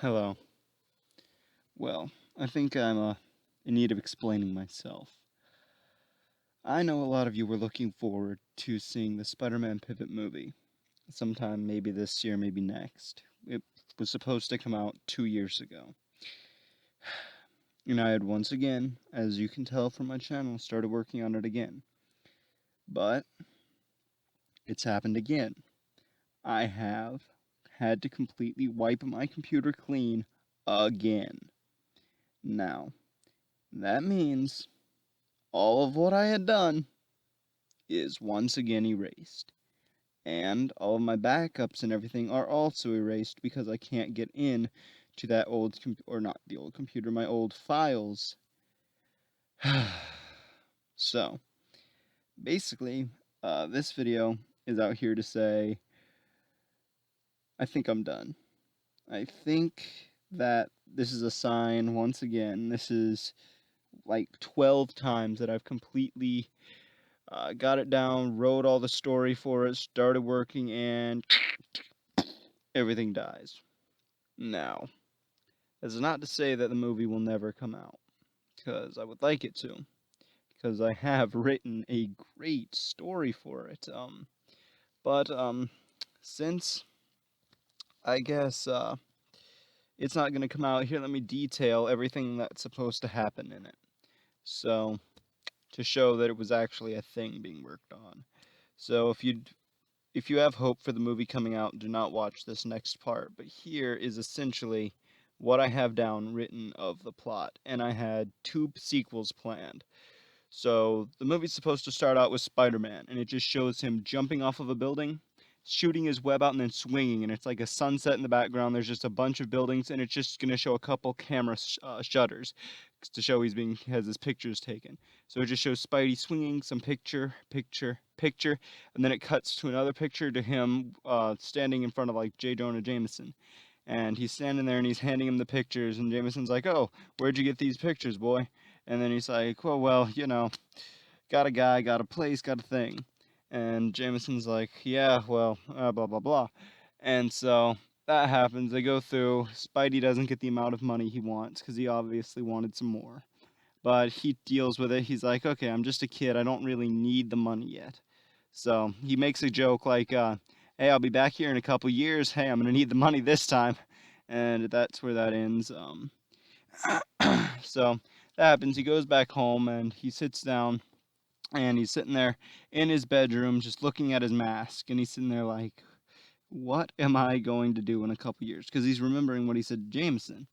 Hello. Well, I think I'm in need of explaining myself. I know a lot of you were looking forward to seeing the Spider-Man Pivot movie sometime maybe this year, maybe next. It was supposed to come out 2 years ago. And I had once again, as you can tell from my channel, started working on it again. But it's happened again. I have had to completely wipe my computer clean again. Now, that means all of what I had done is once again erased. And all of my backups and everything are also erased because I can't get in to that old or not the old computer, my old files. So, basically, this video is out here to say I think I'm done. I think that this is a sign once again. This is like 12 times that I've completely got it down, wrote all the story for it, started working, and everything dies. Now, that's not to say that the movie will never come out, because I would like it to, because I have written a great story for it. But since I guess it's not going to come out here, let me detail everything that's supposed to happen in it. So, to show that it was actually a thing being worked on. So if you have hope for the movie coming out, do not watch this next part. But here is essentially what I have down written of the plot, and I had two sequels planned. So the movie's supposed to start out with Spider-Man, and it just shows him jumping off of a building, shooting his web out, and then swinging. And it's like a sunset in the background. There's just a bunch of buildings, and it's just gonna show a couple camera shutters to show has his pictures taken. So it just shows Spidey swinging, some picture, and then it cuts to another picture to him standing in front of like J. Jonah Jameson. And he's standing there and he's handing him the pictures, and Jameson's like, "Oh, where'd you get these pictures, boy?" And then he's like, well, got a guy, got a place, got a thing. And Jameson's like, yeah, well, blah, blah, blah. And so that happens. They go through. Spidey doesn't get the amount of money he wants because he obviously wanted some more. But he deals with it. He's like, okay, I'm just a kid. I don't really need the money yet. So he makes a joke like, hey, I'll be back here in a couple years. Hey, I'm going to need the money this time. And that's where that ends. So that happens. He goes back home and he sits down and he's sitting there in his bedroom just looking at his mask, and he's sitting there like, what am I going to do in a couple years? Because he's remembering what he said to Jameson.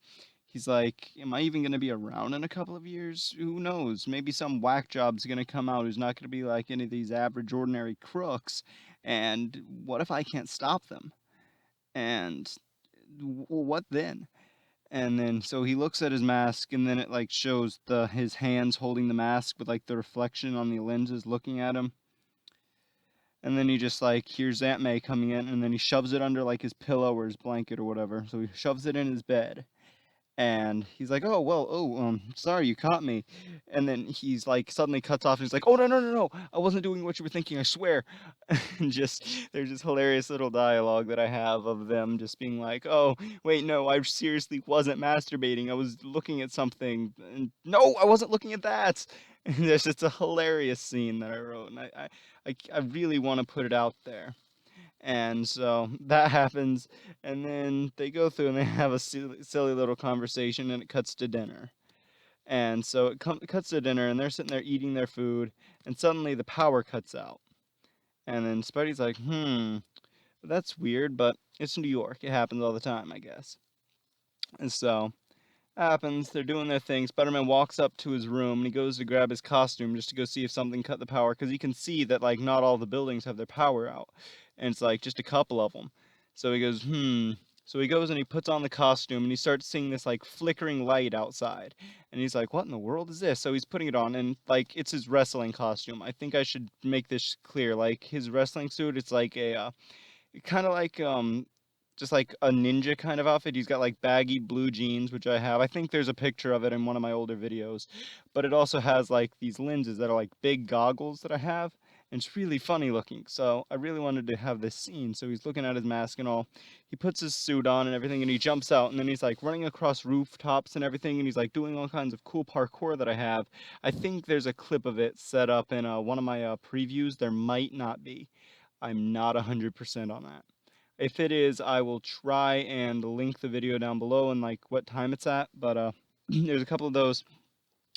He's like, am I even going to be around in a couple of years? Who knows? Maybe some whack job's going to come out who's not going to be like any of these average, ordinary crooks. And what if I can't stop them? And what then? And then so he looks at his mask, and then it like shows his hands holding the mask with like the reflection on the lenses looking at him. And then he just like hears Aunt May coming in, and then he shoves it under like his pillow or his blanket or whatever. So he shoves it in his bed, and he's like, "Oh well, sorry, you caught me." And then he's like suddenly cuts off, and he's like, "Oh no, no, no, no! I wasn't doing what you were thinking. I swear." And just there's this hilarious little dialogue that I have of them just being like, "Oh wait, no, I seriously wasn't masturbating. I was looking at something. And no, I wasn't looking at that." And there's just a hilarious scene that I wrote, and I really want to put it out there. And so that happens, and then they go through and they have a silly little conversation, and it cuts to dinner. And so it cuts to dinner, and they're sitting there eating their food, and suddenly the power cuts out. And then Spidey's like, that's weird, but it's New York. It happens all the time, I guess. And so happens, they're doing their thing. Spider-Man walks up to his room, and he goes to grab his costume just to go see if something cut the power, because he can see that like not all the buildings have their power out, and it's like just a couple of them. So he goes, So he goes and he puts on the costume, and he starts seeing this like flickering light outside, and he's like, what in the world is this? So he's putting it on, and like it's his wrestling costume. I think I should make this clear. Like his wrestling suit, it's like a kind of like just like a ninja kind of outfit. He's got like baggy blue jeans, which I have. I think there's a picture of it in one of my older videos. But it also has like these lenses that are like big goggles that I have. and it's really funny looking. So I really wanted to have this scene. So he's looking at his mask and all. He puts his suit on and everything, and he jumps out, and then he's like running across rooftops and everything, and he's like doing all kinds of cool parkour that I have. I think there's a clip of it set up in one of my previews. There might not be. I'm not 100% on that. If it is, I will try and link the video down below and like what time it's at. But there's a couple of those,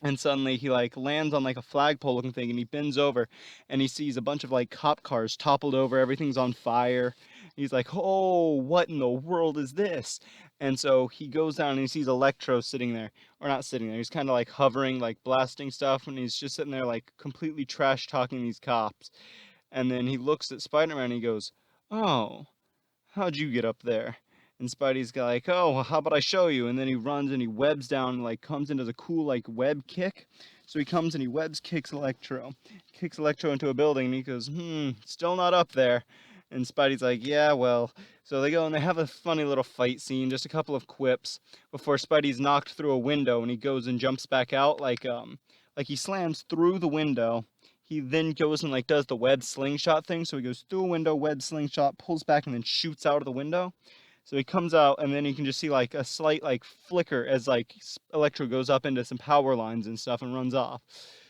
and suddenly he like lands on like a flagpole looking thing, and he bends over and he sees a bunch of like cop cars toppled over, everything's on fire. He's like, oh, what in the world is this? And so he goes down and he sees Electro sitting there, or not sitting there, he's kind of like hovering, like blasting stuff, and he's just sitting there like completely trash talking these cops. And then he looks at Spider-Man and he goes, oh, how'd you get up there? And Spidey's got like, oh, well, how about I show you? And then he runs and he webs down and like comes into the cool like web kick. So he comes and he webs kicks Electro into a building, and he goes, still not up there. And Spidey's like, yeah, well. So they go and they have a funny little fight scene, just a couple of quips before Spidey's knocked through a window and he goes and jumps back out like he slams through the window. He then goes and like does the web slingshot thing. So he goes through a window, web slingshot, pulls back, and then shoots out of the window. So he comes out, and then you can just see like a slight like flicker as like Electro goes up into some power lines and stuff and runs off.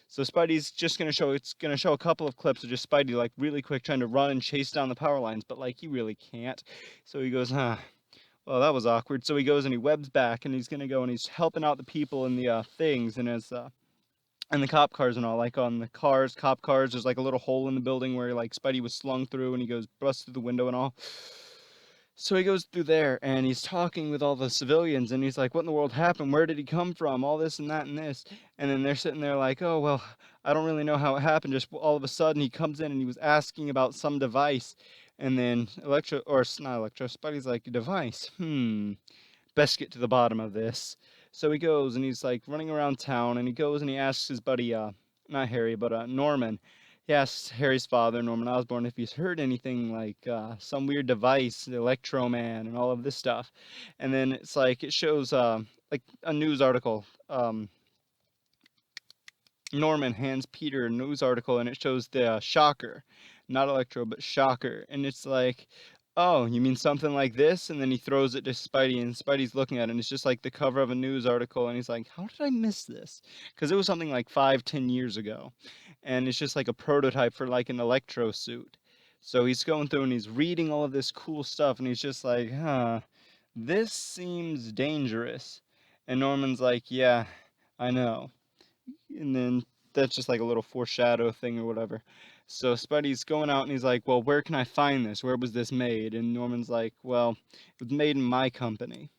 So Spidey's just it's gonna show a couple of clips of just Spidey like really quick trying to run and chase down the power lines, but like he really can't. So he goes, well, that was awkward. So he goes and he webs back, and he's gonna go and he's helping out the people in the things, and the cop cars and all, like on the cop cars, there's like a little hole in the building where like Spidey was slung through, and he goes busts through the window and all. So he goes through there and he's talking with all the civilians, and he's like, what in the world happened? Where did he come from? All this and that and this. And then they're sitting there like, oh, well, I don't really know how it happened. Just all of a sudden he comes in and he was asking about some device. And then Spidey's like, device? Best get to the bottom of this. So he goes and he's like running around town, and he goes and he asks his buddy, not Harry, but Norman. He asks Harry's father, Norman Osborn, if he's heard anything like some weird device, the Electro Man, and all of this stuff. And then it's like it shows like a news article. Norman hands Peter a news article, and it shows the Shocker, not Electro, but Shocker. And it's like, oh, you mean something like this? And then he throws it to Spidey, and Spidey's looking at it, and it's just like the cover of a news article, and he's like, how did I miss this? Because it was something like 5-10 years ago, and it's just like a prototype for like an Electro suit. So he's going through and he's reading all of this cool stuff, and he's just like, this seems dangerous. And Norman's like, yeah, I know. And then that's just like a little foreshadow thing or whatever. So Spidey's going out and he's like, well, where can I find this? Where was this made? And Norman's like, well, it was made in my company.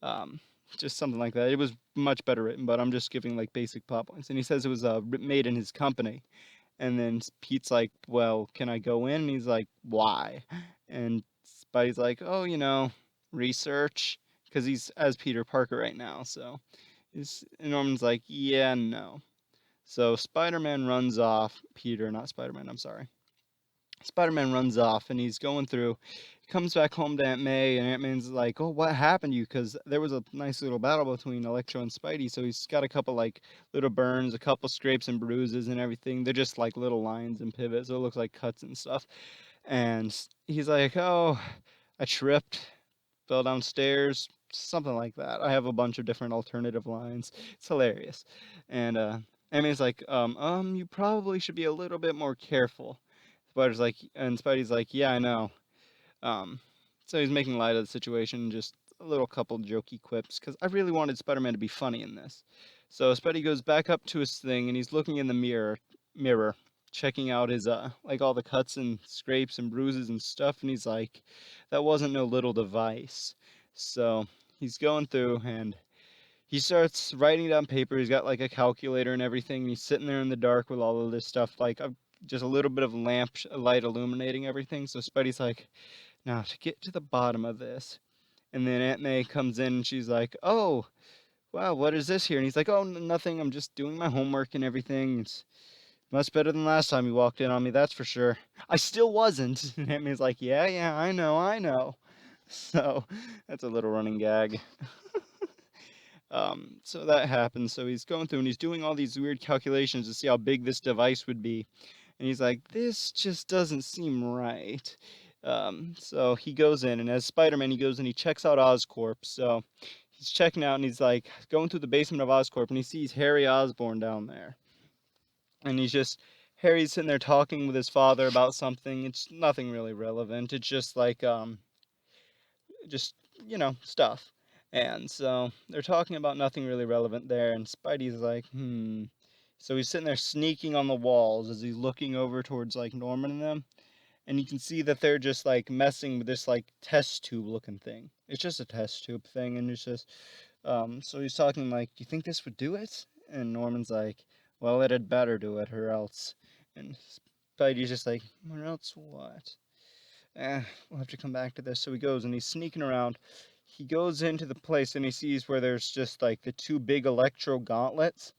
Um, just something like that. It was much better written, but I'm just giving like basic plot points. And he says it was made in his company. And then Pete's like, well, can I go in? And he's like, why? And Spidey's like, oh, research. Because he's as Peter Parker right now. So and Norman's like, yeah, no. So Spider-Man runs off. Not Spider-Man, I'm sorry. Spider-Man runs off, and he's going through. He comes back home to Aunt May, and Aunt May's like, oh, what happened to you? Because there was a nice little battle between Electro and Spidey, so he's got a couple, like, little burns, a couple scrapes and bruises and everything. They're just, like, little lines and pivots, so it looks like cuts and stuff. And he's like, oh, I tripped, fell downstairs, something like that. I have a bunch of different alternative lines. It's hilarious. And Emmy's like, you probably should be a little bit more careful. Spidey's like, yeah, I know. So he's making light of the situation, just a little couple jokey quips, because I really wanted Spider-Man to be funny in this. So Spidey goes back up to his thing, and he's looking in the mirror, checking out his like all the cuts and scrapes and bruises and stuff, and he's like, that wasn't no little device. So he's going through and he starts writing down paper. He's got like a calculator and everything, and he's sitting there in the dark with all of this stuff, like just a little bit of light illuminating everything. So Spidey's like, now to get to the bottom of this. And then Aunt May comes in and she's like, oh, wow, what is this here? And he's like, oh, nothing. I'm just doing my homework and everything. It's much better than last time you walked in on me, that's for sure. I still wasn't. And Aunt May's like, yeah, I know. So that's a little running gag. So that happens. So he's going through and he's doing all these weird calculations to see how big this device would be. And he's like, this just doesn't seem right. So he goes in, and as Spider-Man, he goes and he checks out Oscorp. So he's checking out, and he's like going through the basement of Oscorp, and he sees Harry Osborn down there. And Harry's sitting there talking with his father about something. It's nothing really relevant. It's just like just stuff. And so they're talking about nothing really relevant there, and Spidey's like, hmm. So he's sitting there sneaking on the walls as he's looking over towards like Norman and them, and you can see that they're just like messing with this like test tube looking thing. It's just a test tube thing, and it's just so he's talking like, "Do you think this would do it?" And Norman's like, "Well, it had better do it, or else." And Spidey's just like, "Or else what?" We'll have to come back to this. So he goes and he's sneaking around. He goes into the place and he sees where there's just like the two big electro gauntlets,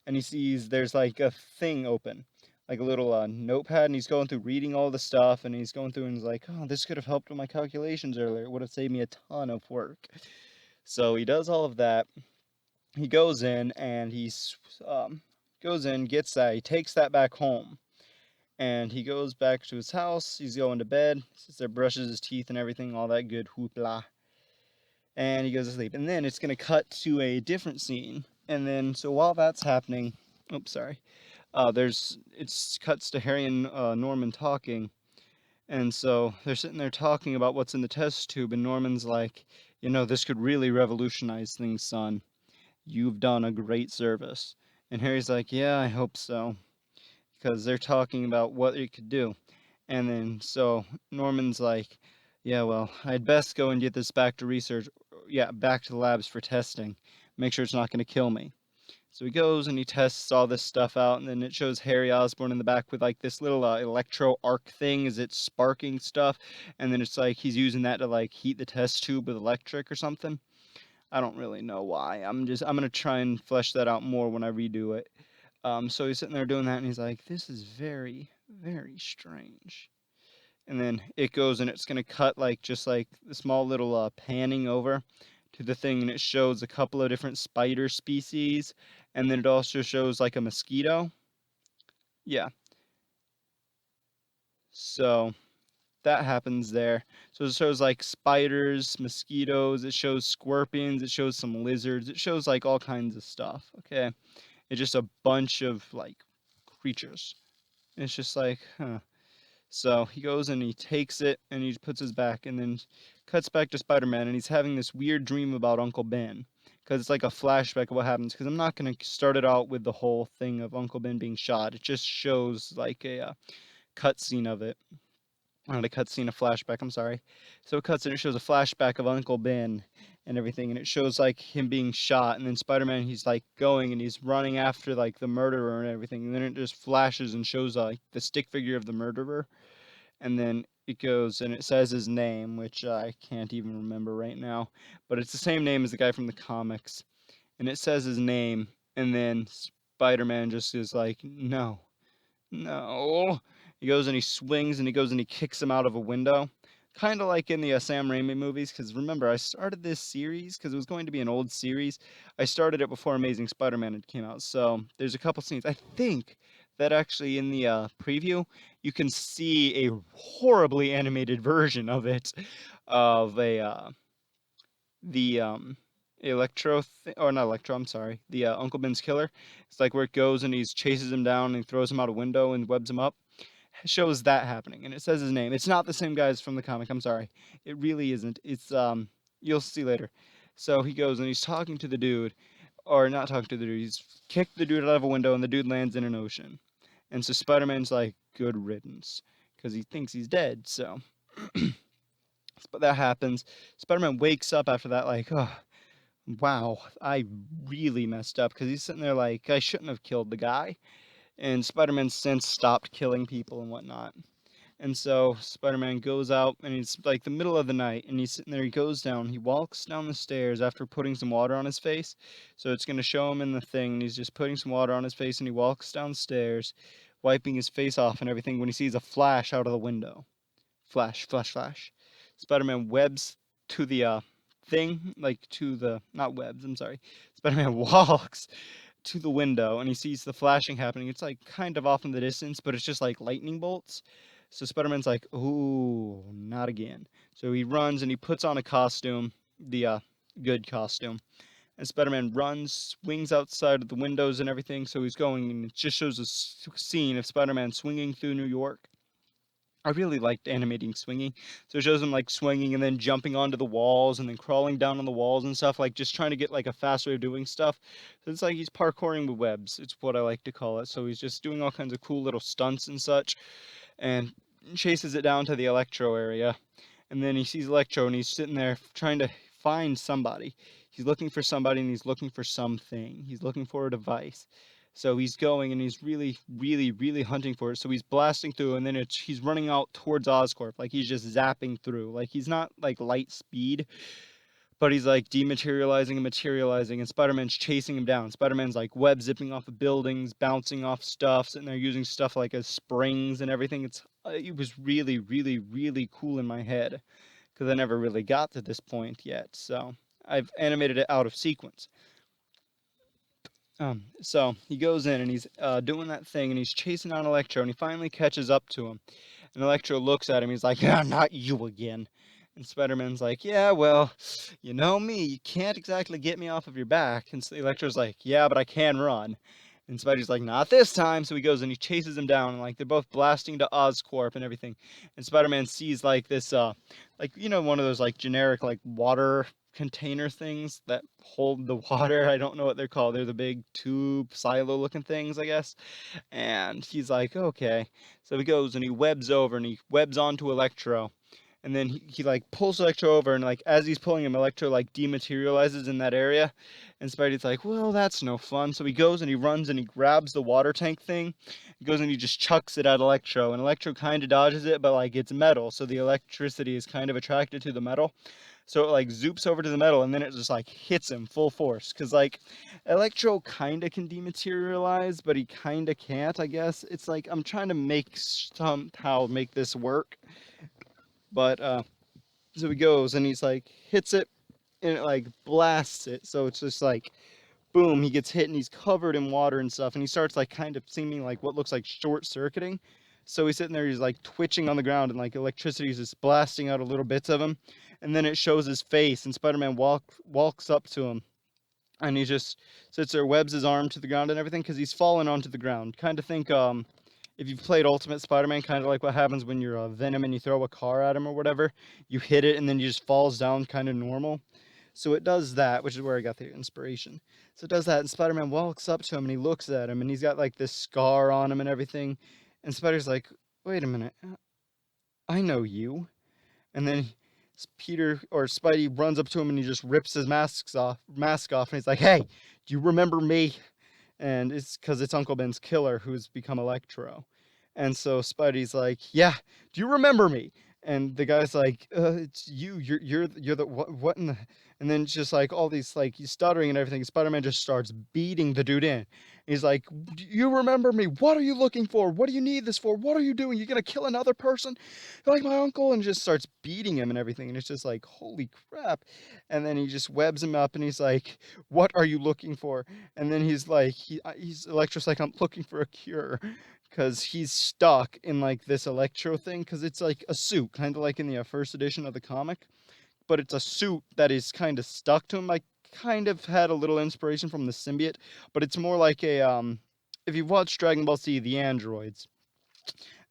and he sees there's like a thing open, like a little notepad, and he's going through reading all the stuff, and he's going through and he's like, "Oh, this could have helped with my calculations earlier. It would have saved me a ton of work." So he does all of that. He goes in and goes in, gets that, he takes that back home, and he goes back to his house. He's going to bed, sits there, brushes his teeth and everything, all that good hoopla, and he goes to sleep. And then it's gonna cut to a different scene, and then so while that's happening, oops, sorry, it's cuts to Harry and Norman talking, and so they're sitting there talking about what's in the test tube, and Norman's like, this could really revolutionize things, son. You've done a great service. And Harry's like, yeah, I hope so, because they're talking about what it could do. And then so Norman's like, yeah, well, I'd best go and get this back to research, yeah, back to the labs for testing. Make sure it's not going to kill me. So he goes and he tests all this stuff out, and then it shows Harry Osborn in the back with like this little electro arc thing as it's sparking stuff, and then it's like he's using that to like heat the test tube with electric or something. I don't really know why. I'm gonna try and flesh that out more when I redo it. So he's sitting there doing that, and he's like, "This is very, very strange." And then it goes, and it's gonna cut like just like the small little panning over to the thing, and it shows a couple of different spider species, and then it also shows like a mosquito. Yeah. So that happens there. So it shows like spiders, mosquitoes, it shows scorpions, it shows some lizards, it shows like all kinds of stuff. Okay. It's just a bunch of like creatures. It's just like, huh. So he goes and he takes it and he puts his back, and then cuts back to Spider-Man, and he's having this weird dream about Uncle Ben, because it's like a flashback of what happens. Because I'm not going to start it out with the whole thing of Uncle Ben being shot. It just shows like a cutscene of it. Not a cutscene, a flashback, I'm sorry. So it cuts and it shows a flashback of Uncle Ben and everything, and it shows like him being shot, and then Spider-Man, he's like going and he's running after like the murderer and everything, and then it just flashes and shows like the stick figure of the murderer, and then it goes and it says his name, which I can't even remember right now, but it's the same name as the guy from the comics, and it says his name, and then Spider-Man just is like, no, no. He goes and he swings and he goes and he kicks him out of a window. Kind of like in the Sam Raimi movies, because remember, I started this series because it was going to be an old series. I started it before Amazing Spider-Man had came out. So there's a couple scenes. I think that actually in the preview, you can see a horribly animated version of it, of the or not Electro, I'm sorry, the Uncle Ben's killer. It's like where it goes and he chases him down and throws him out a window and webs him up. Shows that happening, and it says his name. It's not the same guy as from the comic. I'm sorry, it really isn't. It's you'll see later. So he goes and he's talking to the dude, or not talking to the dude. He's kicked the dude out of a window, and the dude lands in an ocean. And so Spider-Man's like, "Good riddance," because he thinks he's dead. So, but that happens. Spider-Man wakes up after that, like, oh, wow, I really messed up, because he's sitting there like, I shouldn't have killed the guy. And Spider-Man's since stopped killing people and whatnot. And so Spider-Man goes out, and it's like the middle of the night, and he's sitting there. He goes down, he walks down the stairs after putting some water on his face. So it's going to show him in the thing, and he's just putting some water on his face, and he walks downstairs, wiping his face off and everything, when he sees a flash out of the window. Flash, flash, flash. Spider-Man webs to the thing, like to the, not webs, I'm sorry. Spider-Man walks to the window and he sees the flashing happening. It's like kind of off in the distance, but it's just like lightning bolts. So Spider-Man's like, "Ooh, not again." So he runs and he puts on a costume, the good costume. And Spider-Man runs, swings outside of the windows and everything. So he's going, and it just shows a scene of Spider-Man swinging through New York. I really liked animating swinging. So it shows him like swinging and then jumping onto the walls and then crawling down on the walls and stuff, like just trying to get like a fast way of doing stuff. So it's like he's parkouring with webs. It's what I like to call it. So he's just doing all kinds of cool little stunts and such, and chases it down to the Electro area. And then he sees Electro and he's sitting there trying to find somebody. He's looking for somebody and he's looking for something. He's looking for a device. So he's going and he's really, really, really hunting for it. So he's blasting through, and then he's running out towards Oscorp. Like he's just zapping through. Like he's not like light speed, but he's like dematerializing and materializing, and Spider-Man's chasing him down. Spider-Man's like web zipping off of buildings, bouncing off stuff, sitting there using stuff like as springs and everything. It was really, really, really cool in my head because I never really got to this point yet. So I've animated it out of sequence. So he goes in and he's doing that thing and he's chasing down Electro and he finally catches up to him. And Electro looks at him. He's like, "Ah, not you again." And Spider-Man's like, "Yeah, well, you know me. You can't exactly get me off of your back." And so Electro's like, "Yeah, but I can run." And Spidey's like, "Not this time." So he goes and he chases him down, and like they're both blasting to Oscorp and everything. And Spider-Man sees like this, like one of those like generic like water container things that hold the water. I don't know what they're called. They're the big tube silo looking things, I guess. And he's like, "Okay." So he goes and he webs over and he webs onto Electro. And then he like pulls Electro over, and like as he's pulling him, Electro like dematerializes in that area. And Spidey's like, "Well, that's no fun." So he goes and he runs and he grabs the water tank thing. He goes and he just chucks it at Electro. And Electro kind of dodges it, but like it's metal. So the electricity is kind of attracted to the metal. So it like zoops over to the metal, and then it just like hits him full force. Cause like Electro kind of can dematerialize, but he kind of can't, I guess. It's like I'm trying to somehow make this work. But so he goes and he's like hits it, and it like blasts it. So it's just like boom, he gets hit and he's covered in water and stuff, and he starts like kind of seeming like what looks like short circuiting. So he's sitting there, he's like twitching on the ground, and like electricity is just blasting out a little bits of him. And then it shows his face, and Spider-Man walks up to him, and he just sits there, webs his arm to the ground and everything, because he's fallen onto the ground. Kind of think if you've played Ultimate Spider-Man, kind of like what happens when you're Venom and you throw a car at him or whatever. You hit it and then he just falls down kind of normal. So it does that, which is where I got the inspiration. So it does that, and Spider-Man walks up to him and he looks at him, and he's got like this scar on him and everything. And Spider's like, "Wait a minute, I know you." And then Peter or Spidey runs up to him and he just rips his mask off, and he's like, "Hey, do you remember me?" And it's because it's Uncle Ben's killer who's become Electro. And so Spidey's like, "Yeah, do you remember me?" And the guy's like, "It's you. You're the what in the?" And then it's just like all these like he's stuttering and everything. Spider-Man just starts beating the dude in. He's like, "Do you remember me? What are you looking for? What do you need this for? What are you doing? You gonna kill another person? You're like my uncle?" And just starts beating him and everything. And it's just like, holy crap. And then he just webs him up and he's like, "What are you looking for?" And then he's like, he's Electro's like, "I'm looking for a cure." Because he's stuck in like this Electro thing, because it's like a suit, kind of like in the first edition of the comic, but it's a suit that is kind of stuck to him. Like, kind of had a little inspiration from the symbiote, but it's more like a if you've watched Dragon Ball Z, the androids,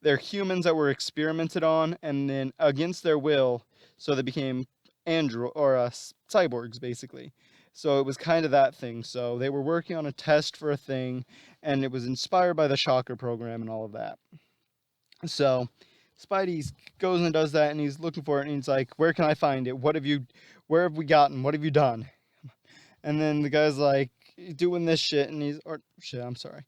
they're humans that were experimented on, and then against their will, so they became cyborgs basically. So it was kind of that thing. So they were working on a test for a thing, and it was inspired by the Shocker program and all of that. So Spidey goes and does that, and he's looking for it, and he's like, "Where can I find it? Where have we gotten? What have you done?" And then the guy's like doing this shit, and I'm sorry.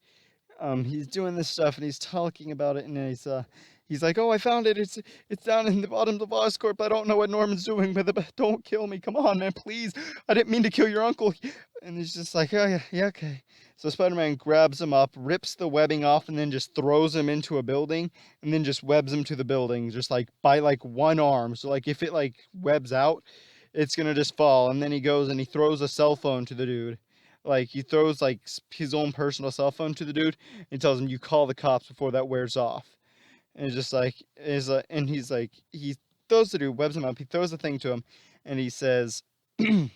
He's doing this stuff and he's talking about it, and he's like, "Oh, I found it. It's down in the bottom of Oscorp. I don't know what Norman's doing with it, but don't kill me. Come on, man, please. I didn't mean to kill your uncle." And he's just like, "Oh, yeah, okay." So Spider-Man grabs him up, rips the webbing off, and then just throws him into a building, and then just webs him to the building, just like by like one arm. So like if it like webs out, it's gonna just fall. And then he goes and he throws a cell phone to the dude. like he throws like his own personal cell phone to the dude and tells him, "You call the cops before that wears off." And it's just like and he's like he throws the dude, webs him up. He throws the thing to him, and he says, "You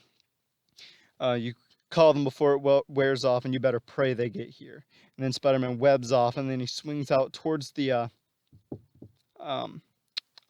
call them before it wears off, and you better pray they get here." And then Spider-Man webs off, and then he swings out towards the um,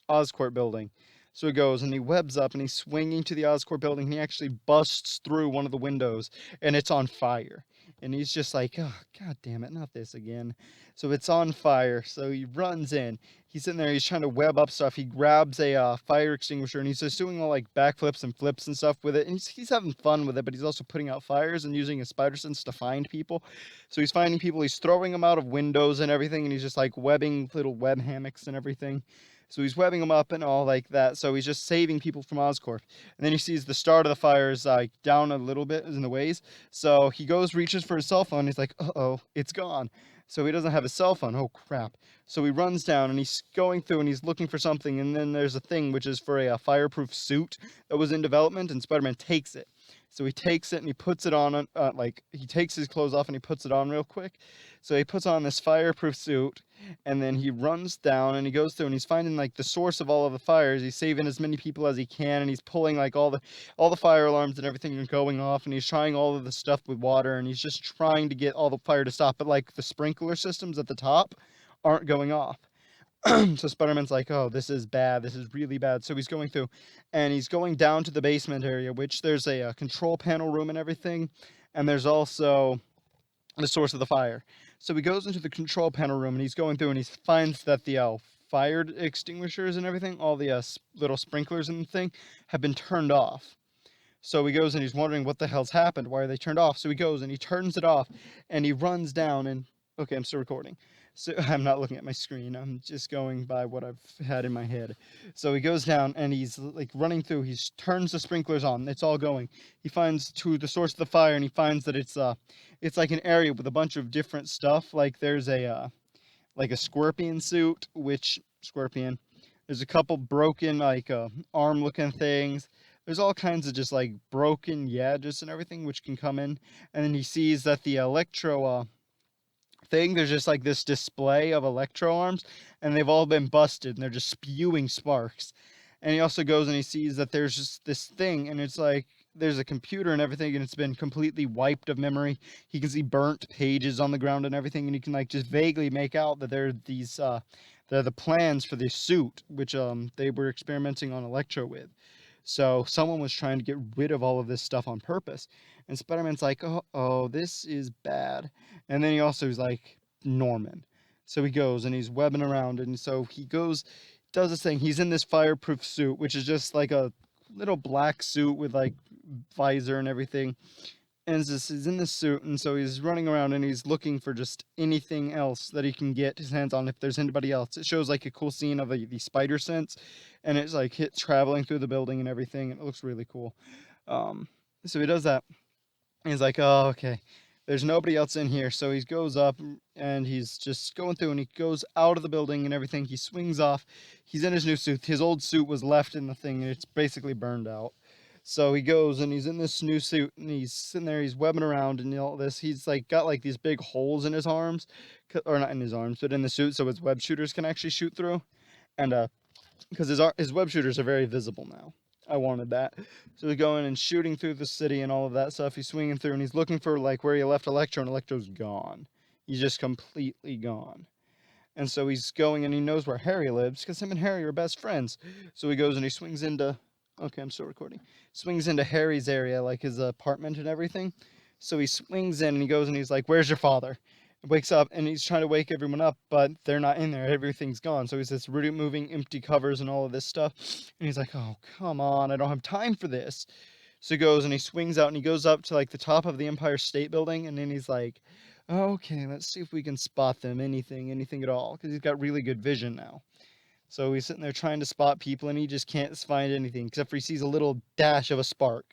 Oscorp building. So he goes and he webs up and he's swinging to the Oscorp building and he actually busts through one of the windows and it's on fire. And he's just like, oh, God damn it, not this again. So it's on fire. So he runs in. He's sitting there, he's trying to web up stuff. He grabs a fire extinguisher and he's just doing all like backflips and flips and stuff with it. And he's having fun with it, but he's also putting out fires and using his spider sense to find people. So he's finding people, he's throwing them out of windows and everything. And he's just like webbing little web hammocks and everything. So he's webbing them up and all like that. So he's just saving people from Oscorp. And then he sees the start of the fire is like down a little bit in the ways. So he goes, reaches for his cell phone. He's like, uh-oh, it's gone. So he doesn't have his cell phone. Oh, crap. So he runs down and he's going through and he's looking for something. And then there's a thing which is for a fireproof suit that was in development. And Spider-Man takes it. So he takes it and he puts it on, like he takes his clothes off and he puts it on real quick. So he puts on this fireproof suit and then he runs down and he goes through and he's finding like the source of all of the fires. He's saving as many people as he can and he's pulling like all the fire alarms and everything are going off and he's trying all of the stuff with water and he's just trying to get all the fire to stop. But like the sprinkler systems at the top aren't going off. So Spider-Man's like, oh, this is bad. This is really bad. So he's going through and he's going down to the basement area, which there's a control panel room and everything. And there's also the source of the fire. So he goes into the control panel room and he's going through and he finds that the fire extinguishers and everything, all the little sprinklers and the thing, have been turned off. So he goes and he's wondering what the hell's happened. Why are they turned off? So he goes and he turns it off and he runs down and okay, I'm still recording. So I'm not looking at my screen. I'm just going by what I've had in my head. So he goes down and he's like running through. He turns the sprinklers on. It's all going. He finds to the source of the fire and he finds that it's like an area with a bunch of different stuff. Like there's a like a scorpion suit, which scorpion. There's a couple broken like arm looking things. There's all kinds of just like broken gadgets and everything which can come in. And then he sees that the Electro thing, there's just like this display of Electro arms and they've all been busted and they're just spewing sparks. And he also goes and he sees that there's just this thing and it's like there's a computer and everything and it's been completely wiped of memory. He can see burnt pages on the ground and everything and he can like just vaguely make out that there are these they're the plans for this suit which they were experimenting on Electro with. So someone was trying to get rid of all of this stuff on purpose. And Spider-Man's like, oh, this is bad. And then he also is like, Norman. So he goes and he's webbing around. And so he goes, does this thing. He's in this fireproof suit, which is just like a little black suit with like visor and everything. And he's in this suit. And so he's running around and he's looking for just anything else that he can get his hands on if there's anybody else. It shows like a cool scene of the spider sense. And it's like traveling through the building and everything. And it looks really cool. So he does that. And he's like, oh, okay. There's nobody else in here. So he goes up and he's just going through and he goes out of the building and everything. He swings off. He's in his new suit. His old suit was left in the thing and it's basically burned out. So he goes and he's in this new suit and he's sitting there, he's webbing around and all this. He's like got like these big holes in his arms, or not in his arms, but in the suit so his web shooters can actually shoot through. And because his web shooters are very visible now. I wanted that. So he's going and shooting through the city and all of that stuff. He's swinging through and he's looking for like where he left Electro and Electro's gone. He's just completely gone. And so he's going and he knows where Harry lives because him and Harry are best friends. So he goes and he swings into, okay, I'm still recording. Swings into Harry's area, like his apartment and everything. So he swings in and he goes and he's like, where's your father? Wakes up and he's trying to wake everyone up, but they're not in there. Everything's gone. So he's just removing empty covers and all of this stuff. And he's like, oh, come on. I don't have time for this. So he goes and he swings out and he goes up to like the top of the Empire State Building. And then he's like, okay, let's see if we can spot them. Anything at all. Because he's got really good vision now. So he's sitting there trying to spot people and he just can't find anything except for he sees a little dash of a spark.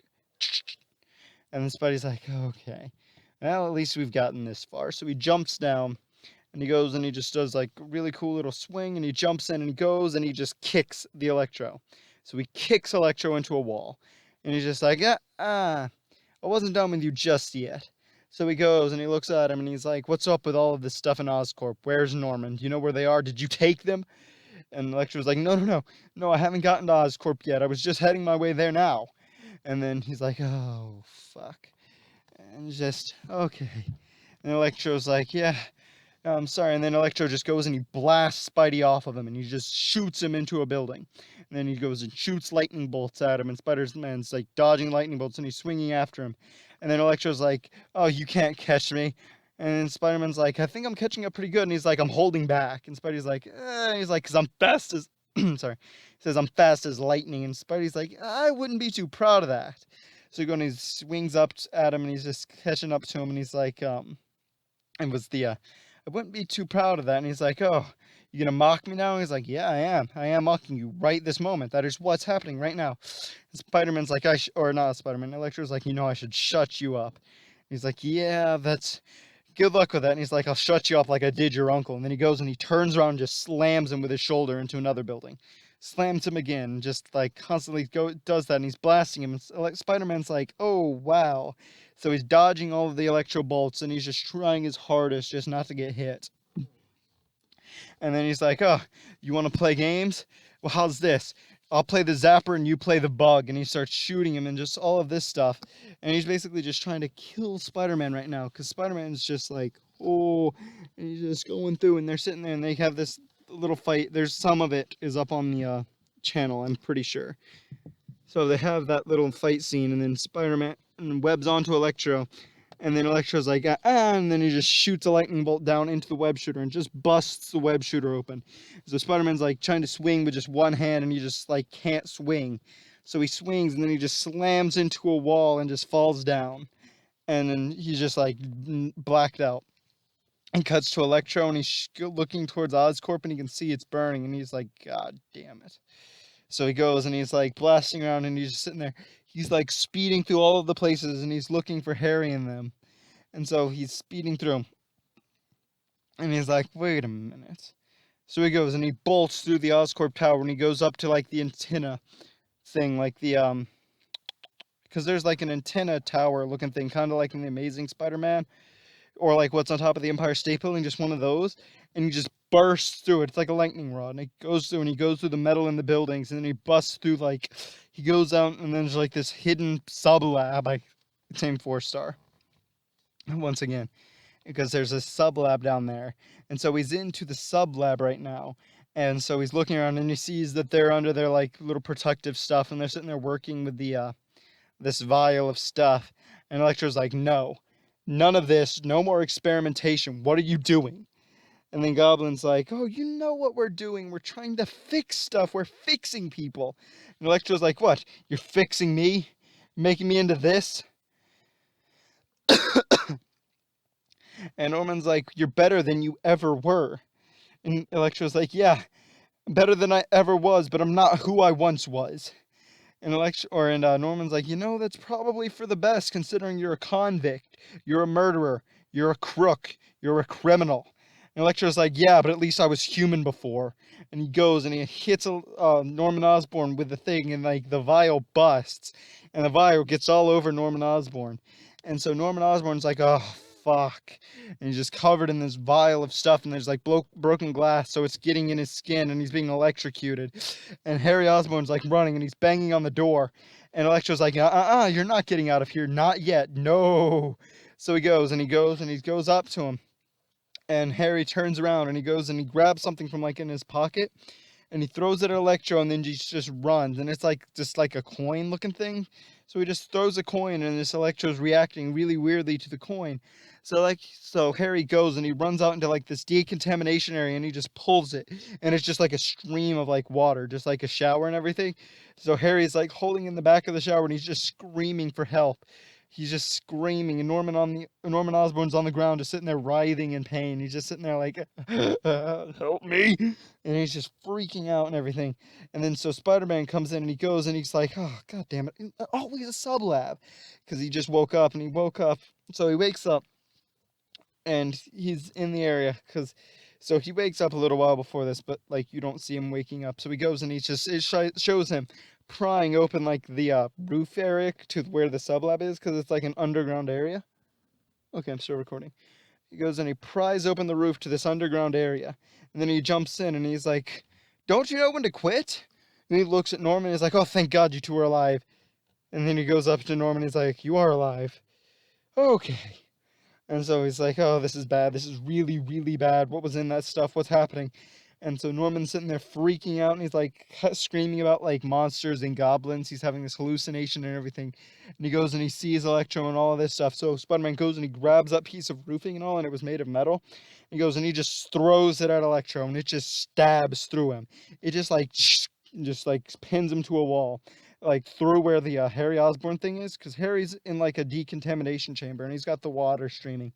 And then Spidey's like, okay. Well, at least we've gotten this far. So he jumps down and he goes and he just does like a really cool little swing and he jumps in and he goes and he just kicks the Electro. So he kicks Electro into a wall. And he's just like, I wasn't done with you just yet. So he goes and he looks at him and he's like, "What's up with all of this stuff in Oscorp? Where's Norman? Do you know where they are? Did you take them?" And Electro's like, "No, no, no. No, I haven't gotten to Oscorp yet. I was just heading my way there now." And then he's like, "Oh, fuck." And just, okay. And Electro's like, "Yeah, I'm sorry." And then Electro just goes and he blasts Spidey off of him and he just shoots him into a building. And then he goes and shoots lightning bolts at him, and Spider-Man's like dodging lightning bolts and he's swinging after him. And then Electro's like, "Oh, you can't catch me." And then Spider-Man's like, "I think I'm catching up pretty good." And he's like, "I'm holding back." And Spidey's like, and he's like, "'Cause I'm fast as," sorry. He says, "I'm fast as lightning." And Spidey's like, "I wouldn't be too proud of that." So he goes and he swings up at him and he's just catching up to him and he's like, and was the, "I wouldn't be too proud of that." And he's like, "Oh, you gonna mock me now?" And he's like, "Yeah, I am. I am mocking you right this moment. That is what's happening right now." And Spider-Man's like, or not Spider-Man, Electro's like, "You know, I should shut you up." He's like, "Yeah, that's good luck with that." And he's like, "I'll shut you up like I did your uncle." And then he goes and he turns around and just slams him with his shoulder into another building. Slams him again, just like constantly does that, and he's blasting him. And like Spider-Man's like, "Oh wow." So he's dodging all of the electro bolts and he's just trying his hardest just not to get hit. And then he's like, "Oh, you want to play games? Well, how's this? I'll play the zapper and you play the bug." And he starts shooting him and just all of this stuff. And he's basically just trying to kill Spider-Man right now because Spider-Man's just like, "Oh," and he's just going through and they're sitting there and they have this little fight. There's some of it is up on the channel, I'm pretty sure. So they have that little fight scene and then Spider-Man webs onto Electro. And then Electro's like, "Ah," and then he just shoots a lightning bolt down into the web shooter and just busts the web shooter open. So Spider-Man's like trying to swing with just one hand and he just like can't swing. So he swings and then he just slams into a wall and just falls down. And then he's just like blacked out. And cuts to Electro and he's looking towards Oscorp and he can see it's burning and he's like, "God damn it." So he goes and he's like blasting around and he's just sitting there. He's like speeding through all of the places and he's looking for Harry and them. And so he's speeding through. And he's like, "Wait a minute." So he goes and he bolts through the Oscorp tower and he goes up to like the antenna thing, like the because there's like an antenna tower looking thing, kind of like in the Amazing Spider-Man, or like what's on top of the Empire State Building, just one of those. And he just bursts through it. It's like a lightning rod, and it goes through and he goes through the metal in the buildings, and then he busts through like he goes out, and then there's like this hidden sub lab. I Team 4-star once again. Because there's a sub lab down there. And so he's into the sub lab right now. And so he's looking around and he sees that they're under their like little protective stuff and they're sitting there working with the this vial of stuff. And Electro's like, "No. None of this, no more experimentation. What are you doing?" And then Goblin's like, "Oh, you know what we're doing. We're trying to fix stuff. We're fixing people." And Electro's like, "What? You're fixing me? Making me into this?" And Norman's like, "You're better than you ever were." And Electro's like, "Yeah, better than I ever was, but I'm not who I once was." And Norman's like, "You know, that's probably for the best, considering you're a convict, you're a murderer, you're a crook, you're a criminal." And Electro's like, "Yeah, but at least I was human before." And he goes and he hits Norman Osborn with the thing, and like the vial busts, and the vial gets all over Norman Osborn. And so Norman Osborn's like, "Oh fuck," and he's just covered in this vial of stuff, and there's like broken glass, so it's getting in his skin, and he's being electrocuted. And Harry Osborn's like running, and he's banging on the door, and Electro's like, "You're not getting out of here, not yet, no." So he goes and he goes up to him, and Harry turns around and he goes and he grabs something from like in his pocket, and he throws it at Electro, and then he just runs, and it's like just like a coin looking thing. So he just throws a coin, and this Electro's reacting really weirdly to the coin. So Harry goes and he runs out into like this decontamination area, and he just pulls it, and it's just like a stream of like water, just like a shower and everything. So Harry's like holding in the back of the shower, and he's just screaming for help. He's just screaming, and Norman Osborn's on the ground, just sitting there writhing in pain. He's just sitting there like, "Help me!" And he's just freaking out and everything. And then so Spider-Man comes in and he goes and he's like, "Oh, God damn it. Oh, he's a sub-lab." Because he just woke up and he woke up. So he wakes up and he's in the area so he wakes up a little while before this, but like you don't see him waking up. So he goes and it shows him prying open like the roof area to where the sub-lab is, because it's like an underground area. Okay, I'm still recording. He goes and he pries open the roof to this underground area. And then he jumps in and he's like, "Don't you know when to quit?" And he looks at Norman and he's like, "Oh, thank God you two are alive." And then he goes up to Norman and he's like, "You are alive." Okay. And so he's like, "Oh, this is bad. This is really, really bad. What was in that stuff? What's happening?" And so Norman's sitting there freaking out and he's like screaming about like monsters and goblins. He's having this hallucination and everything. And he goes and he sees Electro and all of this stuff. So Spider-Man goes and he grabs that piece of roofing and all, and it was made of metal. He goes and he just throws it at Electro and it just stabs through him. It just like pins him to a wall, like through where the Harry Osborn thing is, because Harry's in like a decontamination chamber and he's got the water streaming.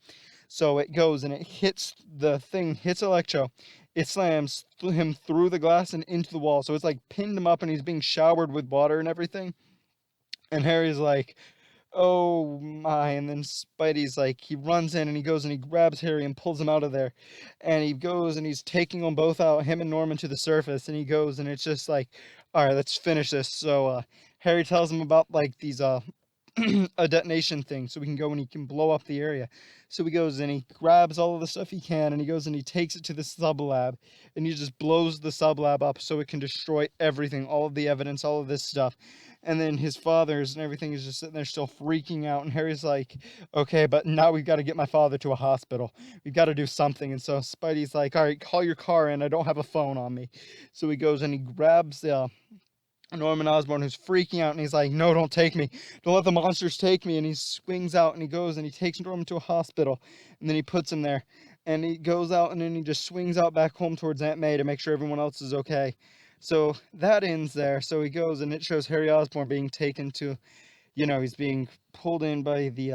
So it goes and it hits the thing, hits Electro. It slams him through the glass and into the wall. So it's like pinned him up and he's being showered with water and everything. And Harry's like, "Oh my." And then Spidey's like, he runs in and he goes and he grabs Harry and pulls him out of there. And he goes and he's taking them both out, him and Norman, to the surface. And he goes and it's just like, "All right, let's finish this." So Harry tells him about like these a detonation thing so we can go and he can blow up the area. So he goes and he grabs all of the stuff he can and he goes and he takes it to the sub lab and he just blows the sub lab up so it can destroy everything, all of the evidence, all of this stuff. And then his father's and everything is just sitting there still freaking out. And Harry's like, "Okay, but now we've got to get my father to a hospital. We've got to do something." And so Spidey's like, "All right, call your car in. I don't have a phone on me." So he goes and he grabs the Norman Osborn, who's freaking out, and he's like, "No, don't take me. Don't let the monsters take me." And he swings out and he goes and he takes Norman to a hospital and then he puts him there. And he goes out and then he just swings out back home towards Aunt May to make sure everyone else is okay. So that ends there. So he goes and it shows Harry Osborn being taken to, he's being pulled in by he's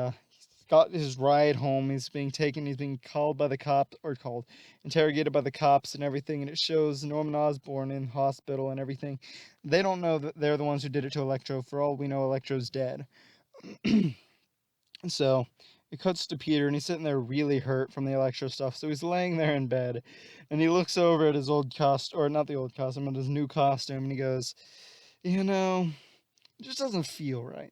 got his ride home. He's being taken, he's being called by the cop, or called, interrogated by the cops and everything. And it shows Norman Osborn in hospital and everything. They don't know that they're the ones who did it to Electro. For all we know, Electro's dead. So it cuts to Peter and he's sitting there really hurt from the Electro stuff. So he's laying there in bed and he looks over at his old costume, or not the old costume, but his new costume, and he goes, "It just doesn't feel right.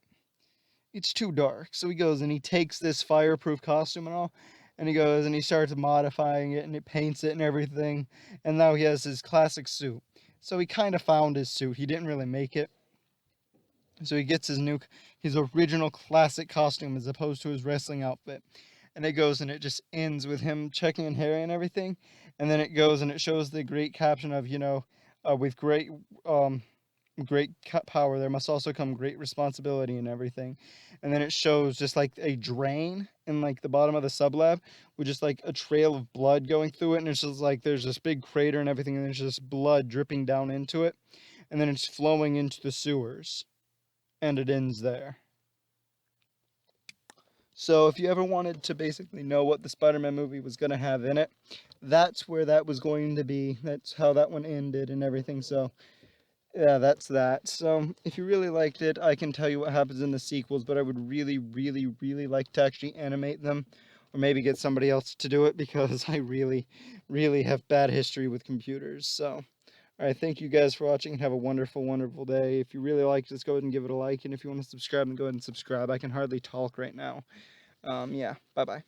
It's too dark." So he goes and he takes this fireproof costume and all, and he goes and he starts modifying it and it paints it and everything. And now he has his classic suit. So he kind of found his suit. He didn't really make it. So he gets his original classic costume as opposed to his wrestling outfit. And it goes and it just ends with him checking in Harry and everything. And then it goes and it shows the great caption of, with um, great power, there must also come great responsibility and everything. And then it shows just like a drain in like the bottom of the sublab with just like a trail of blood going through it. And it's just like there's this big crater and everything. And there's just blood dripping down into it. And then it's flowing into the sewers. And it ends there. So if you ever wanted to basically know what the Spider-Man movie was going to have in it, that's where that was going to be. That's how that one ended and everything. So yeah, that's that. So if you really liked it, I can tell you what happens in the sequels, but I would really, really, really like to actually animate them, or maybe get somebody else to do it, because I really, really have bad history with computers. So all right, thank you guys for watching and have a wonderful, wonderful day. If you really liked this, go ahead and give it a like. And if you want to subscribe, then go ahead and subscribe. I can hardly talk right now. Yeah, bye-bye.